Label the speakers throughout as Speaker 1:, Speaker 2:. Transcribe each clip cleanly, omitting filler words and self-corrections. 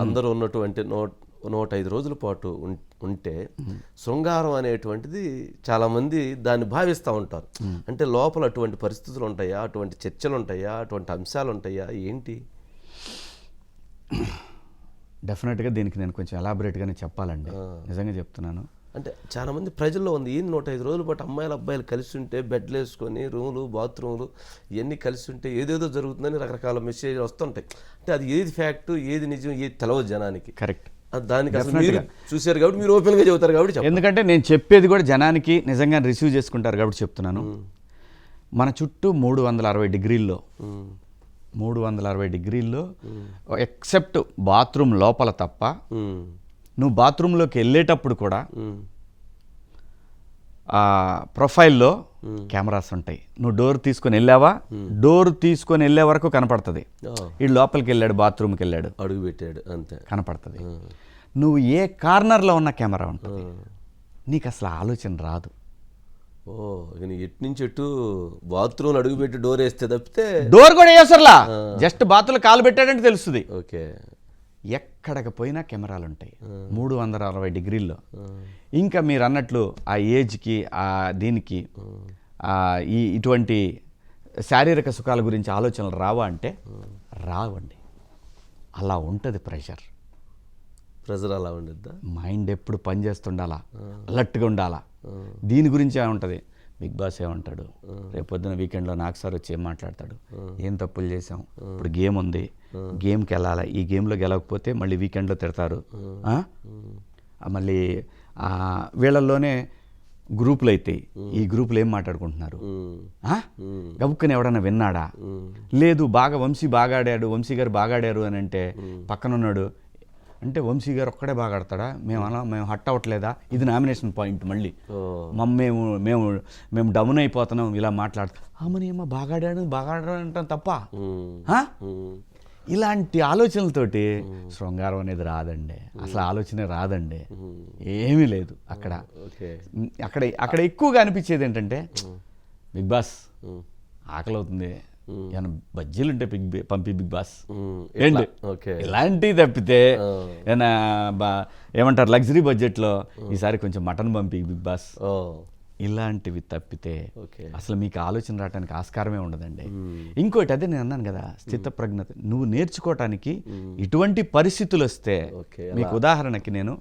Speaker 1: అందరూ ఉన్నటువంటి 105 రోజుల పాటు ఉంటే శృంగారం అనేటువంటిది చాలామంది దాన్ని భావిస్తూ ఉంటారు. అంటే లోపల అటువంటి పరిస్థితులు ఉంటాయా, అటువంటి చర్చలు ఉంటాయా, అటువంటి అంశాలు ఉంటాయా, ఏంటి?
Speaker 2: డెఫినెట్గా దీనికి నేను కొంచెం ఎలాబొరేట్గానే చెప్పాలండి, నిజంగా చెప్తున్నాను.
Speaker 1: అంటే చాలామంది ప్రజల్లో ఉంది, ఈ 105 రోజుల పాటు అమ్మాయిలు అబ్బాయిలు కలిసి ఉంటే బెడ్లు వేసుకొని రూములు బాత్రూములు ఇవన్నీ కలిసి ఉంటే ఏదేదో జరుగుతుందని రకరకాల మెసేజ్లు వస్తుంటాయి. అంటే అది ఏది ఫ్యాక్ట్, ఏది నిజం, ఏది తెలవదు జనానికి.
Speaker 2: కరెక్ట్.
Speaker 1: దానికి అసలు మీరు చూశారు కాబట్టి మీరు ఓపెన్గా చెబుతారు కాబట్టి.
Speaker 2: ఎందుకంటే నేను చెప్పేది కూడా జనానికి నిజంగా రిసీవ్ చేసుకుంటారు కాబట్టి చెప్తున్నాను. మన చుట్టూ 360 డిగ్రీల్లో 360 డిగ్రీల్లో ఎక్సెప్ట్ బాత్రూమ్ లోపల తప్ప, నువ్వు బాత్రూంలోకి వెళ్ళేటప్పుడు కూడా ప్రొఫైల్లో కెమెరాస్ ఉంటాయి. నువ్వు డోర్ తీసుకొని వెళ్ళావా, డోర్ తీసుకొని వెళ్ళే వరకు కనపడుతుంది. ఈ లోపలికి వెళ్ళాడు, బాత్రూమ్కి వెళ్ళాడు,
Speaker 1: అడుగు పెట్టాడు, అంతే
Speaker 2: కనపడుతుంది. నువ్వు ఏ కార్నర్లో ఉన్న కెమెరా ఉంటుంది, నీకు అసలు ఆలోచన రాదు.
Speaker 1: ఎటు నుంచి ఎటు బాత్రూమ్ అడుగు పెట్టి డోర్ వేస్తే తప్పితే
Speaker 2: డోర్ కూడా వేసర్లా, జస్ట్ బాత్రూంలో కాలు పెట్టాడంటే తెలుస్తుంది.
Speaker 1: ఓకే,
Speaker 2: ఎక్కడికి పోయినా కెమెరాలు ఉంటాయి 360 డిగ్రీల్లో. ఇంకా మీరు అన్నట్లు ఆ ఏజ్కి దీనికి ఇటువంటి శారీరక సుఖాల గురించి ఆలోచనలు రావా అంటే రావండి. అలా ఉంటుంది ప్రెషర్
Speaker 1: అలా ఉండిద్దా?
Speaker 2: మైండ్ ఎప్పుడు పనిచేస్తుండాలా, అలర్ట్గా ఉండాలా. దీని గురించి ఏముంటుంది, బిగ్ బాస్ ఏమంటాడు, రేపొద్దున వీకెండ్లో నాకు సార్ వచ్చి ఏం మాట్లాడతాడు, ఏం తప్పులు చేసాం, ఇప్పుడు గేమ్ ఉంది, గేమ్కి వెళ్ళాలి, ఈ గేమ్లో గెలవకపోతే మళ్ళీ వీకెండ్లో తిడతారు. మళ్ళీ వీళ్ళల్లోనే గ్రూపులు అవుతాయి, ఈ గ్రూపులు ఏం మాట్లాడుకుంటున్నారు, గబుక్కని ఎవడన్నా విన్నాడా, లేదు బాగా వంశీ బాగా ఆడాడు, వంశీ గారు బాగా ఆడారు అని అంటే పక్కనున్నాడు అంటే వంశీ గారు ఒక్కడే బాగా ఆడతాడా, మేము హట్ అవ్వట్లేదా, ఇది నామినేషన్ పాయింట్. మళ్ళీ మేము మేము మేము డౌన్ అయిపోతున్నాం ఇలా మాట్లాడుతాం. మరి ఏమో బాగా ఆడాడు అంటాం తప్ప ఇలాంటి ఆలోచనలతోటి శృంగారం అనేది రాదండి, అసలు ఆలోచనే రాదండి, ఏమీ లేదు అక్కడ. అక్కడ ఎక్కువగా అనిపించేది ఏంటంటే, బిగ్ బాస్ ఆకలి అవుతుంది, ఏమైనా బజ్జీలు ఉంటే పంపి బిగ్ బాస్ ఏంటి, ఇలాంటివి తప్పితే ఏమైనా ఏమంటారు లగ్జరీ బడ్జెట్లో ఈసారి కొంచెం మటన్ పంపి బిగ్ బాస్, ఇలాంటివి తప్పితే అసలు మీకు ఆలోచన రావడానికి ఆస్కారమే ఉండదండి. ఇంకోటి అదే నేను అన్నాను కదా, స్థితప్రజ్ఞత. నువ్వు నేర్చుకోవటానికి ఇటువంటి పరిస్థితులు వస్తే, మీకు ఉదాహరణకి నేను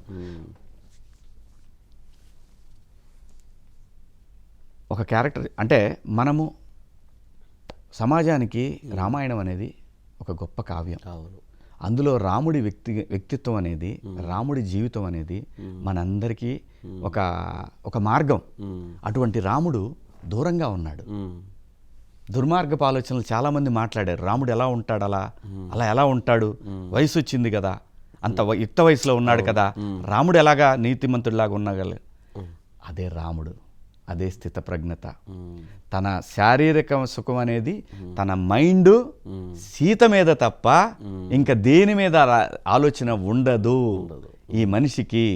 Speaker 2: ఒక క్యారెక్టర్, అంటే మనము సమాజానికి రామాయణం అనేది ఒక గొప్ప కావ్యం. అందులో రాముడి వ్యక్తిత్వం అనేది, రాముడి జీవితం అనేది మనందరికీ ఒక మార్గం. అటువంటి రాముడు దూరంగా ఉన్నాడు, దుర్మార్గపు ఆలోచనలు చాలామంది మాట్లాడారు. రాముడు ఎలా ఉంటాడు, అలా ఎలా ఉంటాడు, వయసు వచ్చింది కదా, అంత యుక్త వయసులో ఉన్నాడు కదా, రాముడు ఎలాగా నీతిమంతుడిలాగా ఉండగలరు. అదే రాముడు, అదే స్థితప్రజ్ఞత. తన శారీరక సుఖం అనేది తన మైండ్ సీత మీద తప్ప ఇంకా దేని మీద ఆలోచన ఉండదు ఈ మనిషికి.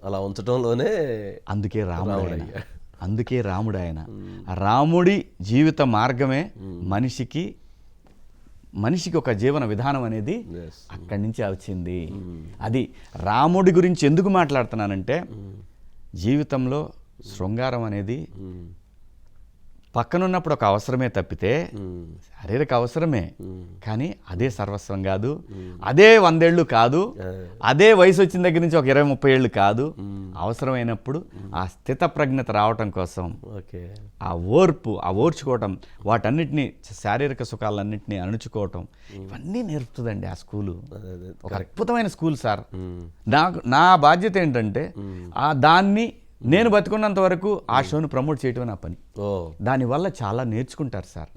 Speaker 1: అలా ఉంచడంలోనే
Speaker 2: అందుకే రాముడు ఆయన. రాముడి జీవిత మార్గమే మనిషికి ఒక జీవన విధానం అనేది అక్కడి నుంచి వచ్చింది. అది రాముడి గురించి ఎందుకు మాట్లాడుతున్నానంటే, జీవితంలో శృంగారం అనేది పక్కనున్నప్పుడు ఒక అవసరమే తప్పితే, శారీరక అవసరమే, కానీ అదే సర్వస్వం కాదు, అదే 100 ఏళ్ళు కాదు, అదే వయసు వచ్చిన దగ్గర నుంచి ఒక 20-30 ఏళ్ళు కాదు. అవసరమైనప్పుడు ఆ స్థితప్రజ్ఞత రావటం కోసం ఆ ఓర్చుకోవటం, వాటన్నిటినీ శారీరక సుఖాలన్నింటినీ అణుచుకోవటం, ఇవన్నీ నేర్పుతుందండి ఆ స్కూలు. ఒక అద్భుతమైన స్కూల్ సార్. నా బాధ్యత ఏంటంటే దాన్ని నేను బతుకున్నంత వరకు ఆ షోను ప్రమోట్ చేయటం నా పని. దానివల్ల చాలా నేర్చుకుంటారు సార్.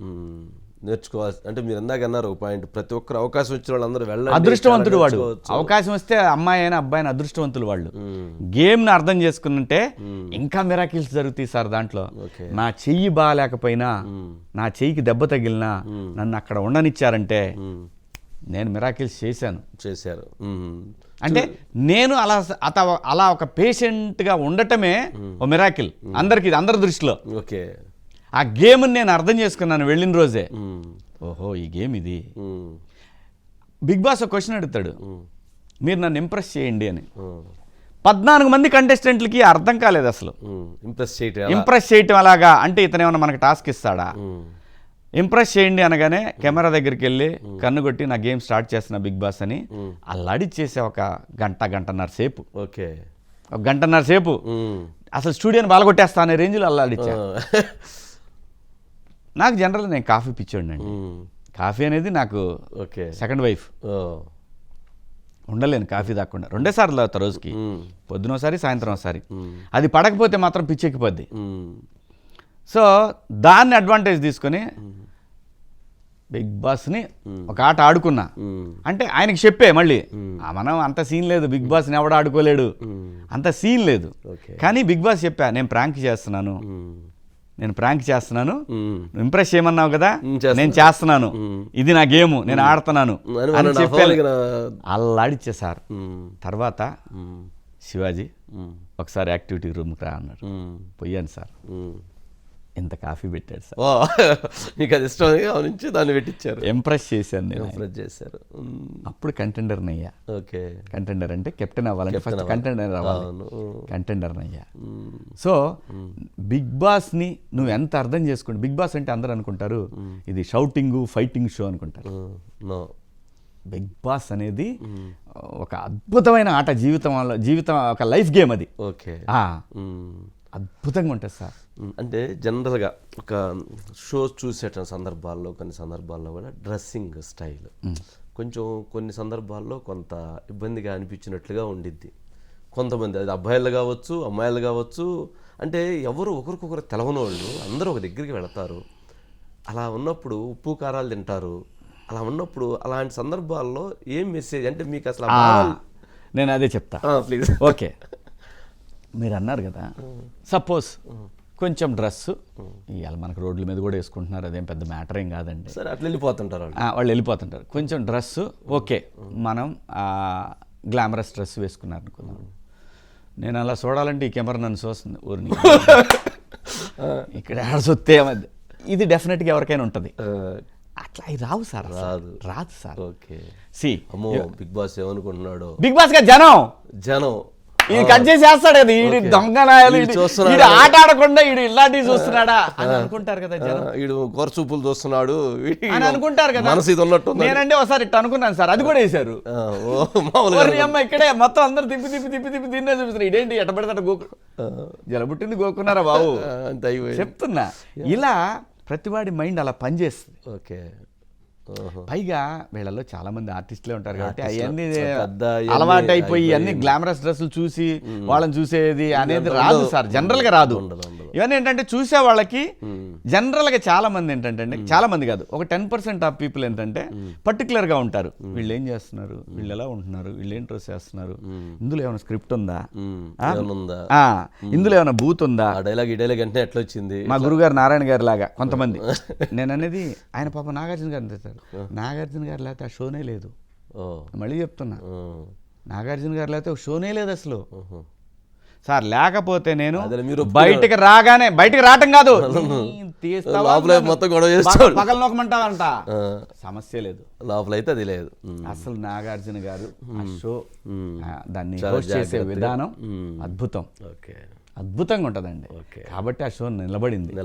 Speaker 1: నేర్చుకోవాలి అంటే మీరు ఇందాక అన్నారు ఒక పాయింట్, ప్రతి ఒక్కరు అవకాశం వచ్చిన వాళ్ళందరూ వెళ్ళాలి.
Speaker 2: అదృష్టవంతుడు వాడు, అవకాశం వస్తే అమ్మాయి అయినా అబ్బాయి అయినా అదృష్టవంతులు వాళ్ళు. గేమ్ని అర్థం చేసుకున్నంటే ఇంకా మిరాకిల్స్ జరుగుతాయి సార్. దాంట్లో నా చెయ్యి బాగాలేకపోయినా, నా చెయ్యికి దెబ్బ తగిలినా నన్ను అక్కడ ఉండనిచ్చారంటే నేను మిరాకిల్స్ చేశారు. అంటే నేను అలా ఒక పేషెంట్గా ఉండటమే ఓ మిరాకిల్ అందరి దృష్టిలో. ఆ గేమ్ని నేను అర్థం చేసుకున్నాను వెళ్ళిన రోజే. ఓహో ఈ గేమ్ ఇది. బిగ్ బాస్ ఒక క్వశ్చన్ అడుగుతాడు, మీరు నన్ను ఇంప్రెస్ చేయండి అని. 14 మంది కంటెస్టెంట్లకి అర్థం కాలేదు అసలు. ఇంప్రెస్ చేయటం అలాగా అంటే ఇతను ఏమన్నా మనకు టాస్క్ ఇస్తాడా? ఇంప్రెస్ చేయండి అనగానే కెమెరా దగ్గరికి వెళ్ళి కన్ను కొట్టి నా గేమ్ స్టార్ట్ చేస్తున్నా బిగ్ బాస్ అని అల్లాడిచ్చేసే ఒక గంటన్నర సేపు.
Speaker 1: ఓకే,
Speaker 2: ఒక గంటన్నర సేపు అసలు స్టూడియోని బాలగొట్టేస్తా అనే రేంజ్లో అల్లాడిచ్చా. నాకు జనరల్ నేను కాఫీ పిచ్చోండి అండి. కాఫీ అనేది నాకు సెకండ్ వైఫ్. ఉండలేను కాఫీ తాకుండా. 2 సార్లు తాగుతా రోజుకి, పొద్దున ఒకసారి సాయంత్రం ఒకసారి. అది పడకపోతే మాత్రం పిచ్చెక్కిపోద్ది. సో దాన్ని అడ్వాంటేజ్ తీసుకొని బిగ్ బాస్ని ఒక ఆట ఆడుకున్నా. అంటే ఆయనకి చెప్పే మళ్ళీ మనం అంత సీన్ లేదు, బిగ్ బాస్ని ఎవడ ఆడుకోలేడు, అంత సీన్ లేదు. కానీ బిగ్ బాస్ చెప్పా నేను ప్రాంక్ చేస్తున్నాను, ఇంప్రెస్ చేయమన్నావు కదా, నేను చేస్తున్నాను, ఇది నా గేమ్, నేను ఆడుతున్నాను అని చెప్పాను. అల్లాడిచ్చే సార్. తర్వాత శివాజీ ఒకసారి యాక్టివిటీ రూమ్కి రా అన్నాడు. పోయాను సార్, ఇంత కాఫీ పెట్టాడు సార్.
Speaker 1: మీకు అది ఇష్టం నుంచి దాన్ని పెట్టించారు.
Speaker 2: ఇంప్రెస్ చేశాను నేను.
Speaker 1: ఇంప్రెస్ చేశారు.
Speaker 2: అప్పుడు కంటెండర్ని అయ్యా.
Speaker 1: ఓకే,
Speaker 2: కంటెండర్ అంటే కెప్టెన్ అవ్వాలంటే ఫస్ట్ కంటెండర్ అవ్వాలి. కంటెండర్ని అయ్యా. సో బిగ్ బాస్ని నువ్వు ఎంత అర్థం చేసుకోండి. బిగ్ బాస్ అంటే అందరూ అనుకుంటారు ఇది షౌటింగ్ ఫైటింగ్ షో అనుకుంటారు. బిగ్ బాస్ అనేది ఒక అద్భుతమైన ఆట, జీవితం ఒక లైఫ్ గేమ్ అది.
Speaker 1: ఓకే,
Speaker 2: అద్భుతంగా ఉంటుంది సార్.
Speaker 1: అంటే జనరల్గా ఒక షో చూసేట సందర్భాల్లో కొన్ని సందర్భాల్లో కూడా డ్రెస్సింగ్ స్టైల్ కొంచెం కొన్ని సందర్భాల్లో కొంత ఇబ్బందిగా అనిపించినట్లుగా ఉండిద్ది. కొంతమంది అది అబ్బాయిలు కావచ్చు, అమ్మాయిలు కావచ్చు, అంటే ఎవరు ఒకరికొకరు తెలవని వాళ్ళు అందరూ ఒక దగ్గరికి వెళతారు. అలా ఉన్నప్పుడు ఉప్పు కారాలు తింటారు. అలా ఉన్నప్పుడు అలాంటి సందర్భాల్లో ఏం మెసేజ్ అంటే మీకు అసలు
Speaker 2: నేను అదే చెప్తా
Speaker 1: ప్లీజ్.
Speaker 2: ఓకే, మీరు అన్నారు కదా సపోజ్ కొంచెం డ్రెస్సు ఇవాళ మనకు రోడ్ల మీద కూడా వేసుకుంటున్నారు, అదేం పెద్ద మ్యాటర్ ఏం కాదండి.
Speaker 1: సరే, అట్లా వెళ్ళిపోతుంటారు
Speaker 2: వాళ్ళు వెళ్ళిపోతుంటారు. కొంచెం డ్రెస్సు ఓకే, మనం గ్లామరస్ డ్రెస్ వేసుకున్నారు అనుకుందాం. నేను అలా చూడాలంటే ఈ కెమెరా నన్ను చూస్తుంది ఊరిని ఇక్కడ ఆడసొత్తే ఇది డెఫినెట్గా ఎవరికైనా ఉంటుంది. అట్లా అవి రావు సార్, రాదు సార్.
Speaker 1: ఓకే,
Speaker 2: అమ్మో
Speaker 1: బిగ్ బాస్ ఏమనుకుంటున్నాడు,
Speaker 2: బిగ్ బాస్ గా జనం ఇది కట్ చేసి వేస్తాడు కదా, ఈడు దొంగనాయాలు, ఈడు ఆట ఆడకుండా ఈడు ఇలాంటివి చూస్తున్నాడా అని అనుకుంటారు కదా జనం.
Speaker 1: ఈడు గొరచూపులు చూస్తున్నాడు
Speaker 2: అని అనుకుంటారు కదా. నేనంటే ఒకసారి ఇట్లా అనుకున్నాను సార్, అది కూడా వేశారు. అమ్మ ఇక్కడే మొత్తం అందరు తిప్పి దీన్నే చూపిస్తున్నారు. ఇదేంటి ఎట్ట పడితే గోకు జలబుట్టింది గోకున్నారా బాబు చెప్తున్నా. ఇలా ప్రతివాడి మైండ్ అలా పనిచేస్తుంది.
Speaker 1: ఓకే,
Speaker 2: పైగా వీళ్ళలో చాలా మంది ఆర్టిస్టులే ఉంటారు కాబట్టి అవన్నీ అలవాటు అయిపోయి అన్ని గ్లామరస్ డ్రెస్సులు చూసి వాళ్ళని చూసేది అనేది రాదు సార్, జనరల్ గా రాదు. ఇవన్నీ ఏంటంటే చూసే వాళ్ళకి జనరల్ గా చాలా మంది ఏంటంటే, చాలా మంది కాదు, ఒక 10% ఆఫ్ పీపుల్ ఏంటంటే పర్టికులర్ గా ఉంటారు. వీళ్ళు ఏం చేస్తున్నారు, వీళ్ళు ఎలా ఉంటున్నారు, వీళ్ళు ఏం డ్రెస్ చేస్తున్నారు, ఇందులో ఏమైనా స్క్రిప్ట్ ఉందా, ఇందులో ఏమైనా బూత్ ఉందా,
Speaker 1: డైలాగ్ అంటే ఎట్లా వచ్చింది.
Speaker 2: మా గురుగారు నారాయణ గారి లాగా కొంతమంది. నేను అనేది ఆయన పాప నాగార్జున గారు తెస్తారు. నాగార్జున గారు లేకపోతే ఆ షోనే లేదు. మళ్ళీ చెప్తున్నా, నాగార్జున గారు లేకపోతే ఒక షోనే లేదు అసలు సార్. లేకపోతే నేను బయటకు రావటం కాదు, పగల నొక్కమంటావంట, సమస్య లేదు.
Speaker 1: లోపల అయితే అది లేదు
Speaker 2: అసలు. నాగార్జున గారు ఆ షో దాన్ని హోస్ట్ చేసే విధానం అద్భుతంగా ఉంటుందండి. కాబట్టి ఆ షో నిలబడింది.